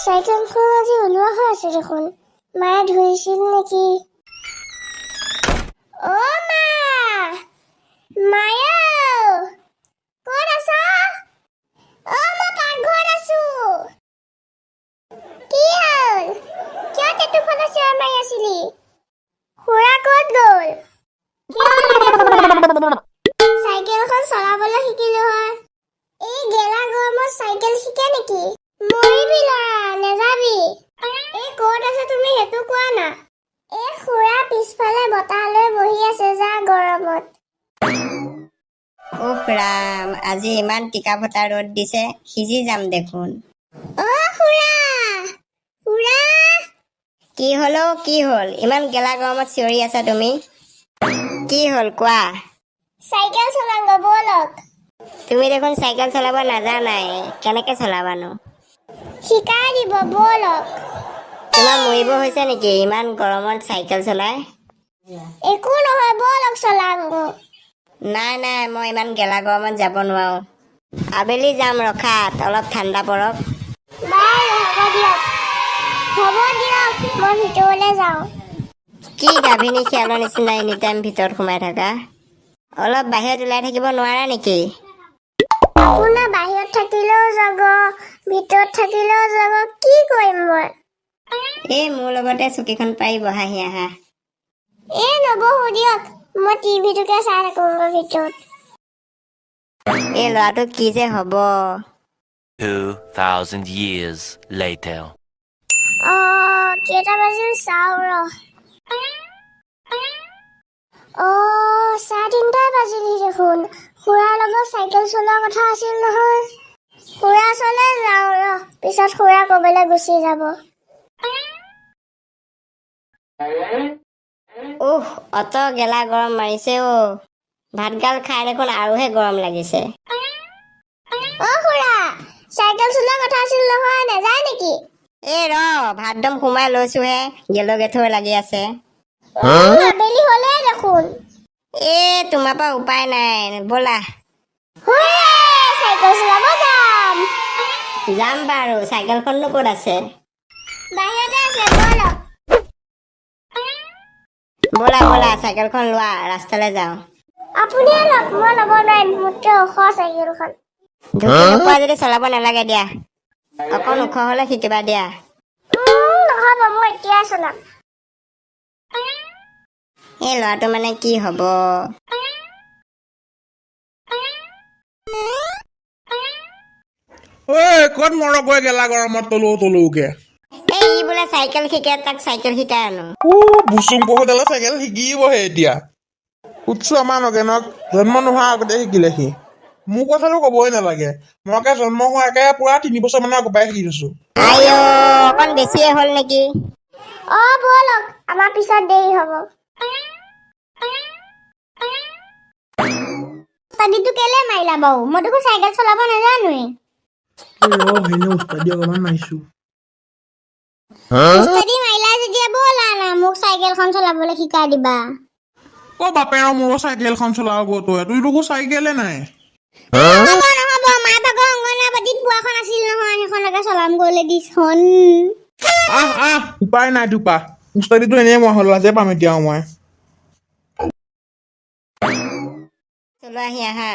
চাইকেলখন আজি ওলোৱা হৈ আছে দেখোন। মায়ে ধৰিছিল নেকি? অ' মা! মায়া! ক'ত আছা? অ' মই পাকঘৰত আছো। কি হ'ল? কিয় তেতুফালে চিঞৰ মাৰি আছিলি? খুৰা ক'ত গ'ল? কিয় লাগে খুৰা? চাইকেলখন চলাবলৈ শিকিলো হয়। এই গেলা গৰমত চাইকেল শিকে নেকি? মৰিবি ল'ৰা, নেযাবি। এই ক'ত আছে তুমি সেইটো কোৱা না। এই খুৰা পিছফালে বতাহ লৈ বহি আছে যা গৰমত। উফ ৰাম, আজি ইমান টিকা ফটা ৰ'দ দিছে, সিজি যাম দেখোন। অ' খুৰা! খুৰা! কি হ'ল অ' কি হ'ল? ইমান গেলা গৰমত চিঞৰি আছা তুমি? কি হ'ল কোৱা? চাইকেল চলাংগ ব'লক। তুমি দেখোন চাইকেল চলাব নাজানাই, কেনেকে চলাবানো? শিকাই দিব ব'লক। তোমাৰ মৰিব হৈছে নেকি ইমান গৰমত চাইকেল চলাই? একো নহয় ব'লক চলাংগ। নাই নাই, মই ইমান গেলা গৰমত যাব নোৱাৰো। আবেলি যাম ৰখা, অলপ ঠাণ্ডা পৰক। বাৰু হ'ব দিয়ক। হ'ব দিয়ক, মই ভিতৰলৈ যাওঁ। কি গাভিনী শিয়ালৰ নিচিনা এনিটাইম ভিতৰত সোমাই থাকা? অলপ বাহিৰত ওলাই থাকিব নোৱাৰা নেকি? আপোনাৰ বাহিৰত থাকিলেও যাব, ভিতৰত থাকিলেও যাব, কি কৰিম মই? এই মোৰ লগতে চকীখন পাৰি বহাহি আহা। এই নবহো দিয়ক, মই টিভিটোকে চাই থাকোঁগৈ ভিতৰত। এই ল'ৰাটো কি যে হ'ব। 2,000 years later. কেইটা বাজিল চাওঁ ৰ। 3:30 বাজিলি দেখোন। খুৰাৰ লগত চাইকেল চলোৱা কথা আছিল নহয়। খুৰা ওচৰলৈ যাওঁ ৰ, পিছত খুৰা ক'বলৈ গুচি যাব। অত গেলা গৰম মাৰিছে অ'। ভাতগাল খাই দেখোন আৰুহে গৰম লাগিছে। অ' খুৰা, চাইকেল চলোৱা কথা আছিল নহয়, নাযায় নেকি? এই ৰ, ভাতদম সোমাই লৈছোহে, গেলো গেথোৰ লাগি আছে। আবেলি হ'লেই দেখোন। তোমাৰ পৰা উপায় নাই, ব'লা। চাইকেল চলাব যাম। যাম বাৰু, চাইকেলখননো ক'ত আছে? বাহিৰতে আছে, ব'লক। ব'লা ব'লা, চাইকেলখন লোৱা, ৰাস্তালৈ যাওঁ। আপুনিয়ে লওক, মই ল'ব নোৱাৰিম, মোতকৈ ওখ চাইকেলখন। ঢুকি নোপোৱা যদি চলাব নালাগে দিয়া। অকণ ওখ হ'লে শিকিবা দিয়া। নহ'ব, মই এতিয়াই চলাম। এই ল'ৰাটো মানে কি হ'ব? ক'ত মৰগৈ গেলা গৰমত তলৌকে? এই ই বোলে চাইকেল শিকে, তাক চাইকেল শিকাই আনো। বুচুম বহুতালে চাইকেল শিকিবহে এতিয়া। উৎসু আমাৰ নগেনক জন্ম নোহোৱাৰ আগতে শিকিলে সি। মোৰ কথাটো ক'বই নালাগে, মইকে জন্ম হোৱাকে পুৰা 3 বছৰ মানৰ আগৰ পৰাই শিকি থৈছো। আইঅ, অকণ বেছিয়ে হ'ল নেকি? ব'লক, আমাৰ পিছত দেৰি হ'ব। পানীটো কেলে মাৰিলা বাৰু? মই দেখোন চাইকেল চলাব নাজানোৱে। উস্তাদি অকমান মাৰিছো। উস্তাদি মাৰিলা যেতিয়া ব'লা না, মোক চাইকেলখন চলাবলৈ শিকাই দিবা। বাপেৰৰ মোৰো চাইকেলখন চলাব তই, তুই দেখোন চাইকেলে নাই। নহ'ব, মাৰ ভাগৰ অংগনাবাদীত পোৱাখন আছিল নহয়, সেইখনকে চলাম গৈ লেডিছখন। উপায় নাই তোপা। উস্তাদিটো এনেই মই হ'ল, লাজে পাম এতিয়া মই। চলোৱাহি আহা।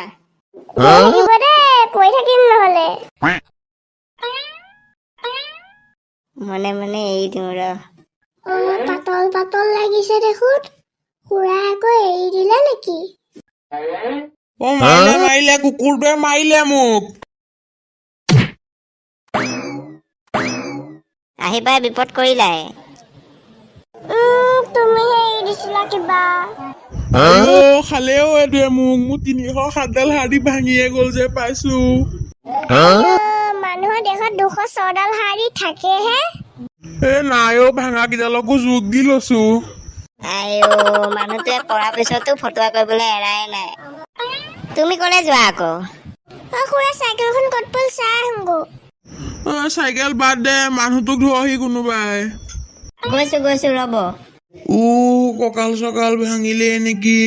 লাগিব দেই, পৰি থাকিম নহ'লে। মনে মনে এৰি দিওঁ ৰ। পাতল পাতল লাগিছে দেখোন। খুৰা আকৌ এৰি দিলে নেকি? মাৰিলে কুকুৰটোৱে মাৰিলে মোক। আহি পাই বিপদ কৰিলাই। তুমিহে এৰি দিছিলা কিবা। খালেও এইটোৱে মোক 307ডাল হাড়ি ভাঙিয়ে গ'ল যে পাইছো। মানুহৰ দেহত 206ডাল হাড়ি থাকেহে। নাইও, ভাঙা কেইডালকো যোগ দি লৈছো। আইঅ, মানুহটোৱে পৰাৰ পিছতো ফটোৱা কৰিবলৈ এৰাই নাই। তুমি ক'লে যোৱা আকৌ? খুৰা চাইকেলখন ক'ত পৰিল চাই আহোঁগৈ। চাইকেল বাদ দে, মানুহটোক ধৰহি কোনোবাই। গৈছো ৰ'ব। কঁকাল চকাল ভাঙিলে নেকি?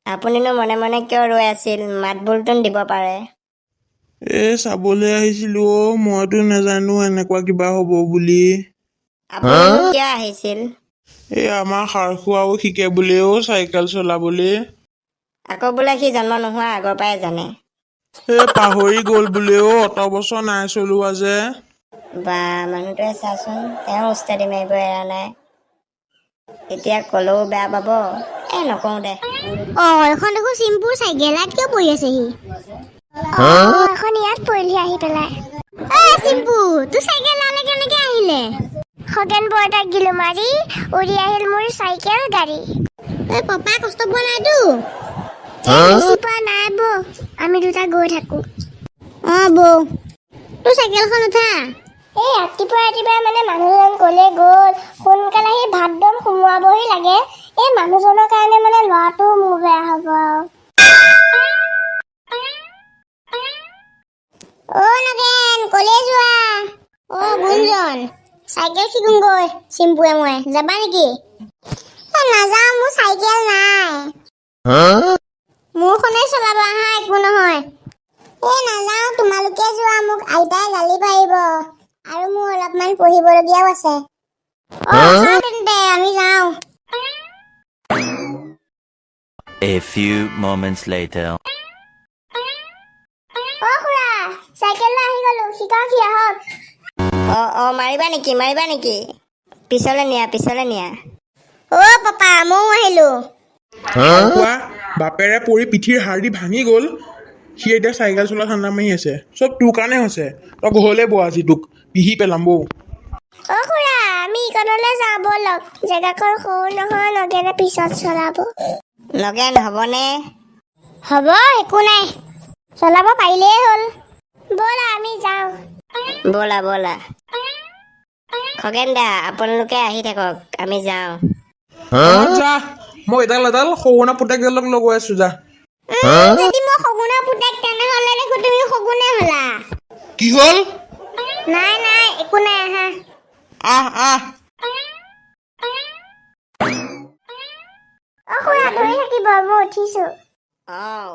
আপুনিনো মনে মনে কিয় ৰৈ আছিল? মাত বোলটোন দিব পাৰে। চাবলৈ আহিছিলো মইতো নাজানো এনেকুৱা কিবা হ'ব বুলি আপুনি কিয় আহিছিল? আমাৰ সাৰখুৱাও শিকে বুলিও চাইকেল চলাবলৈ আকৌ বোলে সি জন্ম নোহোৱা আগৰ পৰাই জানে। পাহৰি গ'ল বুলিও অত বছৰ নাই চলোৱা যে বা মানুহটোৱে চাচোন, তেওঁ উস্তাদি মাৰিব এৰা নাই। এতিয়া ক'লেও বেয়া পাব, নকওঁ দে। এখন দেখোন চিম্পুৰ চাইকেল ইয়াত কিয় পৰি আছে সি এখন ইয়াত পৰিলি আহি পেলাই চিম্পু তোৰ চাইকেল লালে কেনেকে আহিলে খগেন বৰ্তাক গিলো মাৰি উৰি আহিল মোৰ চাইকেল গাড়ী পাপা কষ্ট পোৱা নাইতো বেছি পোৱা নাই বৌ আমি দুটা গৈ থাকো বৌ তোৰ চাইকেলখন উঠা ৰাতিপুৱা মানে মানুহজন কলে গ'ল সোনকালে আহি ভাত দম সোমোৱাবহি লাগে মানুহজনৰ কাৰণে মানে ল'ৰাটো মোৰ বেয়া হ'ব নগেন কলে যোৱা গুঞ্জন চাইকেল শিকোগৈ চিম্পুৱে মই যাবা নেকি নাযাওঁ মোৰ চাইকেল নাই মোৰখনেই চলাবা হা একো নহয় নাযাওঁ তোমালোকে যোৱা মোক আইতাই গালি পাৰিব আৰু মোৰ অলপমান পঢ়িবলগীয়াও আছে তেন্তে আমি যাওঁ A few moments later. খুৰা চাইকেল লৈ আহি গলো শিকাওক আহক মাৰিবা নেকি? পিছলে নিয়া। পাপা ময়ো আহিলো সাৰখুৱা বাপেৰে পৰি পিঠিৰ হাড়দি ভাঙি গ'ল সি এতিয়া চাইকেল চলোৱা ঠাণ্ডা মাৰি আছে চব তোৰ কাৰণে হৈছে তই ঘৰলৈ বৌ আজি তোক পিহি পেলাম বৌ খুৰা আমি ইকনলৈ যাওঁ ব'লক জেগাকণ সৰু নহয় নগেনে পিছত চলাব নগেন হ'বনে? হ'ব একো নাই চলাব পাৰিলেই হ'ল ব'লা আমি যাওঁ ব'লা খগেন দা আপোনালোকে আহি থাকক, আমি যাওঁ। যা মই এডাল সৰুনা পুতেকডালক লগাই আছো যা যদি মই সগুনা পুতেক তেনেহ'লে দেখোন তুমি সগুনে হ'লা কি হ'ল নাই একো নাই আহা খুৰা ধৰি থাকিব মই উঠিছো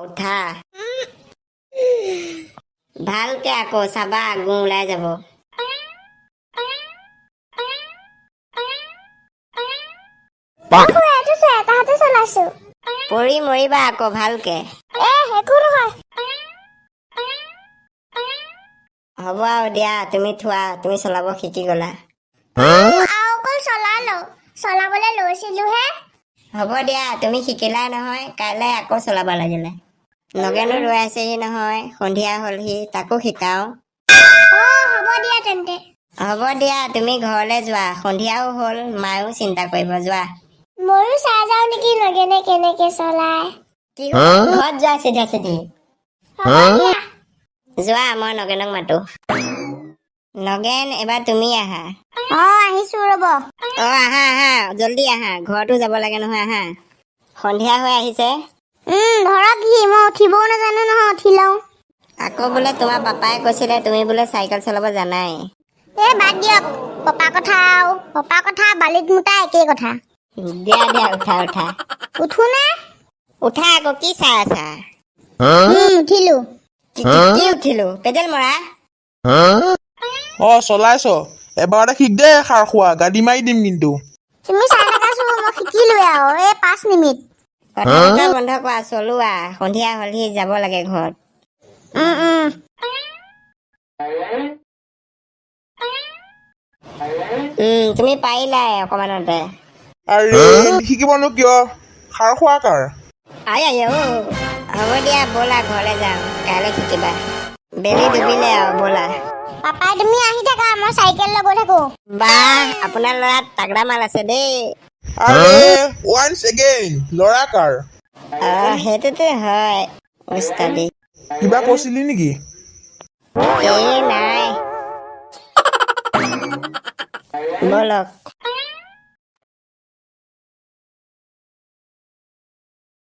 উঠা ভালকে আকৌ চাবা আগু ওলাই যাব খুৰা এইটো এটাহাতে চলাইছো পৰি মৰিবা আকৌ ভালকে একো নহয় হ'ব আৰু দিয়া তুমি থোৱা তুমি চলাব শিকি গলা অকল চলাবলৈ লৈছিলোহে হ'ব দিয়া তুমি শিকিলাই নহয় কাইলৈ আকৌ চলাব লাগিলে নগেনো ৰৈ আছেহি নহয় সন্ধিয়া হ'লহি তাকো শিকাও হ'ব দিয়া তেন্তে হ'ব দিয়া তুমি ঘৰলৈ যোৱা সন্ধিয়াও হ'ল মায়েও চিন্তা কৰিব যোৱা ময়ো চাই যাওঁ নেকি নগেনে কেনেকে চলাই কি হ'ল? ঘৰত যোৱা চিধা যোৱা মই নগেনক মাতো নগেন এবাৰ তুমি আহা আহিছো ৰ'ব আহা জল্দি আহা ঘৰতো যাব লাগে নহয় আহা সন্ধিয়া হৈ আহিছে ধৰক কি মই উঠিবও নাজানো নহয় উঠি লওঁ আকৌ বোলে তোমাৰ পাপাই কৈছিলে তুমি বোলে চাইকেল চলাব জানাই বাদ দিয়ক পপা কথা বালিত মোটা একেই কথা দিয়া উঠা উঠো নে উঠা আকৌ কি চাই আছা উঠিলো কি উঠিলো পেডেল মৰা চলাইছ এবাৰতে শিক দে সাৰখুৱা গাড়ী মাৰি দিম কিন্তু তুমি চাই থাকাচোন মই শিকিলো আৰু 5 মিনিট কথা বন্ধ কৰা চলোৱা সন্ধিয়া হ'লহি যাব লাগে ঘৰত তুমি পাৰিলাই অকমানতে আৰে শিকিবনো কিয় সাৰখুৱা কাৰ হ'ব দিয়া ব'লা ঘৰলৈ যাওঁ কাইলৈ শিকিবা বেলি ডুবিলে আৰু ব'লা পাপাই তুমি আহি থাকা মই চাইকেল লৈ গৈ থাকো আপোনাৰ ল'ৰাত তাগৰা মাল আছে দেই আৰে ওৱান্স এগেইন ল'ৰা কাৰ সেইটোতো হয় উস্তাদি কিবা কৈছিলি নেকি নাই ব'লক